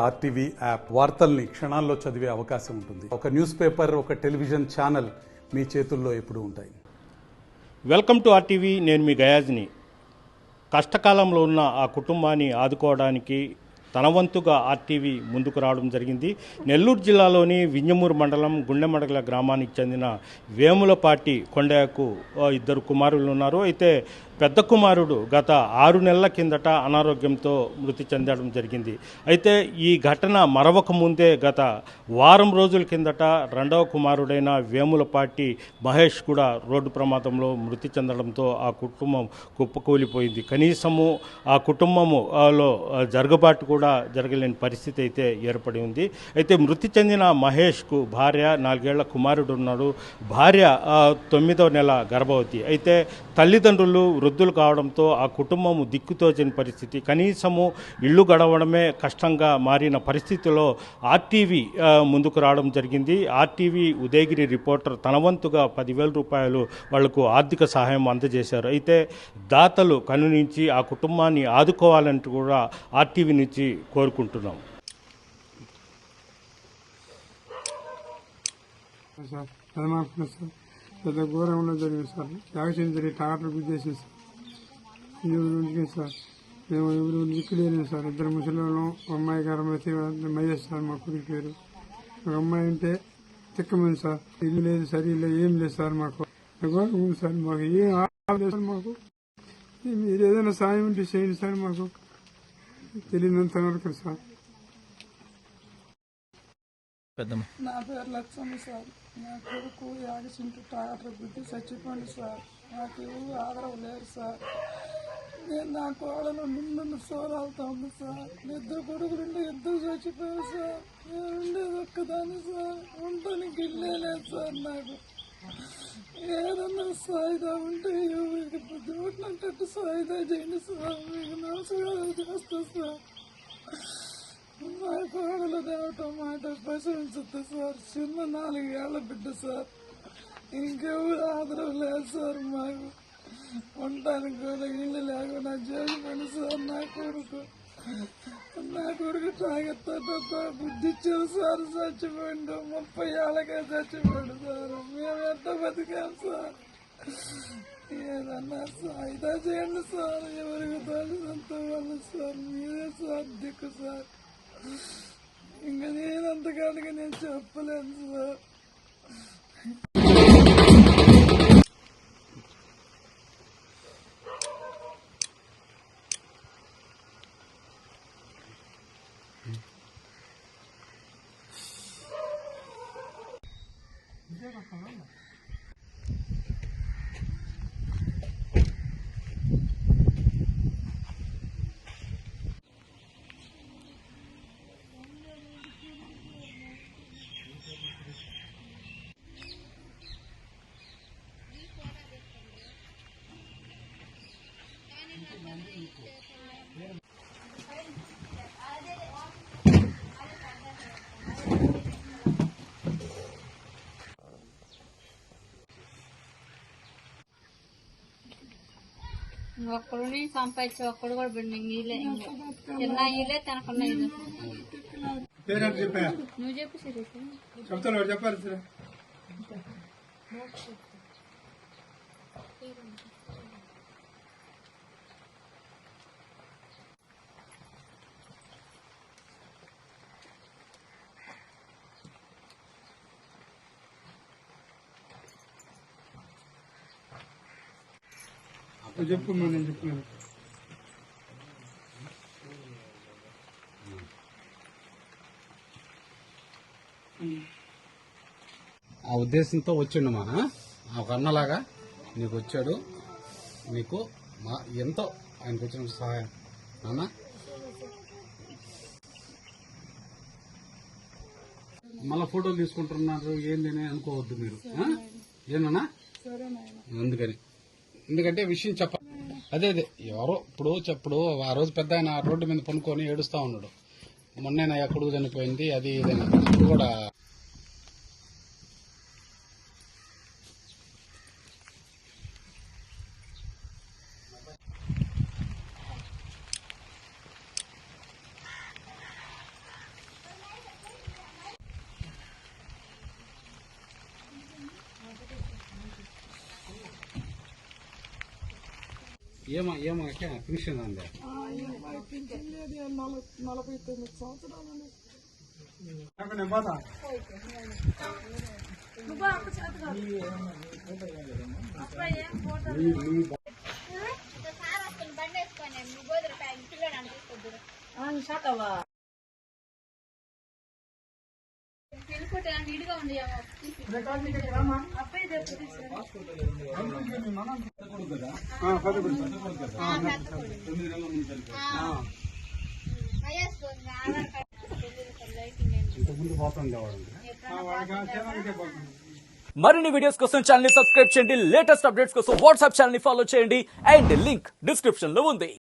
RTV app వార్తల్ని క్షణాల్లో చదివే అవకాశం ఉంటుంది. ఒక న్యూస్ పేపర్, ఒక టెలివిజన్ ఛానల్ మీ చేతుల్లో ఎప్పుడూ ఉంటాయి. Welcome to RTV. నేను మీ గయాజ్ని. కష్టకాలంలో ఉన్న ఆ కుటుంబాన్ని ఆదుకోవడానికి తన వంతుగా ఆర్టీవీ ముందుకు రావడం జరిగింది. నెల్లూరు జిల్లాలోని వింజమూరు మండలం గుండెమడగల గ్రామానికి చెందిన వేములపాటి కొండయ్యకు ఇద్దరు కుమారులు ఉన్నారు. అయితే పెద్ద కుమారుడు గత 6 నెలల కిందట అనారోగ్యంతో మృతి చెందడం జరిగింది. అయితే ఈ ఘటన మరవక ముందే గత వారం రోజుల కిందట రెండవ కుమారుడైన వేములపాటి మహేష్ కూడా రోడ్డు ప్రమాదంలో మృతి చెందడంతో ఆ కుటుంబం కుప్పకూలిపోయింది. కనీసము ఆ కుటుంబములో జరగబాటు కూడా జరగలేని పరిస్థితి అయితే ఏర్పడి ఉంది. అయితే మృతి చెందిన మహేష్కు భార్య, 4 ఏళ్ల కుమారుడు ఉన్నాడు. భార్య 9వ నెల గర్భవతి. అయితే తల్లిదండ్రులు వృద్ధులు కావడంతో ఆ కుటుంబము దిక్కుతోచని పరిస్థితి. కనీసము ఇల్లు గడవడమే కష్టంగా మారిన పరిస్థితిలో ఆర్టీవీ ముందుకు రావడం జరిగింది. ఆర్టీవీ ఉదయగిరి రిపోర్టర్ తన వంతుగా 10,000 రూపాయలు వాళ్లకు ఆర్థిక సహాయం అందజేశారు. అయితే దాతలు కనునించి ఆ కుటుంబాన్ని ఆదుకోవాలంటూ కూడా ఆర్టీవీ నుంచి కోరుకుంటున్నాం. పెద్ద ఘోరంలో జరిగింది సార్. యాక్సిడెంట్ జరిగి ట్రాక్టర్ గుద్దేసింది సార్. సార్ మేము ఎవరు దిక్కులేని సార్. ఇద్దరు ముసలిలో అమ్మాయి గారు మహేష్ సార్ మా కొడుకు పేరు. ఒక అమ్మాయి అంటే తిక్కమైంది సార్. ఇల్లు లేదు, సరిగ్గా ఏం లేదు సార్. మాకు ఘోరం ఉంది సార్. మాకు ఏం ఆలేదు సార్. మాకు మీరు ఏదైనా సాయం ఉంటే చేయండి సార్. మాకు తెలియనంత వరకు సార్. నా పేరు లక్ష్మి సార్. నా కొడుకు యాక్సిడెంట్ ట్రాక్టర్ గుద్ది చచ్చిపోయింది సార్. నాకు ఎవరు ఆదరవు లేరు సార్. నేను నా కోడలు నిన్ను సోరాలుతా ఉంది సార్. ఇద్దరు కొడుకులుండి ఇద్దరు చచ్చిపోయారు సార్. నేను ఉండేది ఒక్కదాన్ని సార్. ఉండడానికి ఇల్లే లేదు సార్. నాకు ఏదన్నా సాయిదా ఉంటే ఎవరికి బుద్ధి పుట్టినట్టు సాయిదా చేయండి సార్. మీకు నమస్కారాలు చేస్తా సార్. మా కోడలు దేవటం మాట ప్రశంసిద్ది సార్. చిన్న 4 ఏళ్ల బిడ్డ సార్. ఇంకెవరు ఆదరవు లేదు సార్. మాకు ఉండడానికి కూడా ఇల్లు లేకుండా చేసిపోయింది సార్. నా కొడుకు తాగెత్తా బుద్ధి ఇచ్చారు సార్. చచ్చిపోయిండు. 30 ఏళ్ళకే చచ్చిపోయాడు సార్. మేము ఎంత బతికాం సార్. ఏదన్నా సాయిదా చేయండి సార్. ఎవరికి తల్లిదంత వాళ్ళు సార్. మీరే సార్ దిక్కు సార్. ఇంకా నేను అంతకాడికి నేను చెప్పలేను సార్. ఒక్కడిని సంపాదించి ఒక్కడు కూడా బిడ్డింగ్ ఇలే చిన్న ఇలే తినకుండా ఇది. నువ్వు చెప్పు చెప్తాను చెప్పాలి సార్. చెప్పు నేను చెప్పినాను. ఆ ఉద్దేశంతో వచ్చిండు మా ఒక అన్నలాగా నీకు వచ్చాడు. నీకు మా ఎంతో ఆయనకు వచ్చిన సహాయం నాన్న. మళ్ళా ఫోటోలు తీసుకుంటున్నారు ఏంది అని అనుకోవద్దు మీరు. ఏమన్నా ఎందుకంటే విషయం చెప్ప అదే ఎవరో ఇప్పుడు ఆ రోజు పెద్ద ఆయన రోడ్డు మీద పనుకొని ఏడుస్తా ఉన్నాడు. మొన్న ఎక్కడికి చనిపోయింది అది ఇదని కూడా ఏమో ఫినిషన్ అండి. పింఛన్ లేదు 49 సంవత్సరాలు పిలుపుట నీట్గా ఉంది మరిన్ని వీడియోస్ కోసం ఛానల్ ని సబ్స్క్రైబ్ చేయండి. లేటెస్ట్ అప్డేట్స్ కోసం వాట్సాప్ ఛానల్ ని ఫాలో చేయండి. అండ్ లింక్ డిస్క్రిప్షన్ లో ఉంది.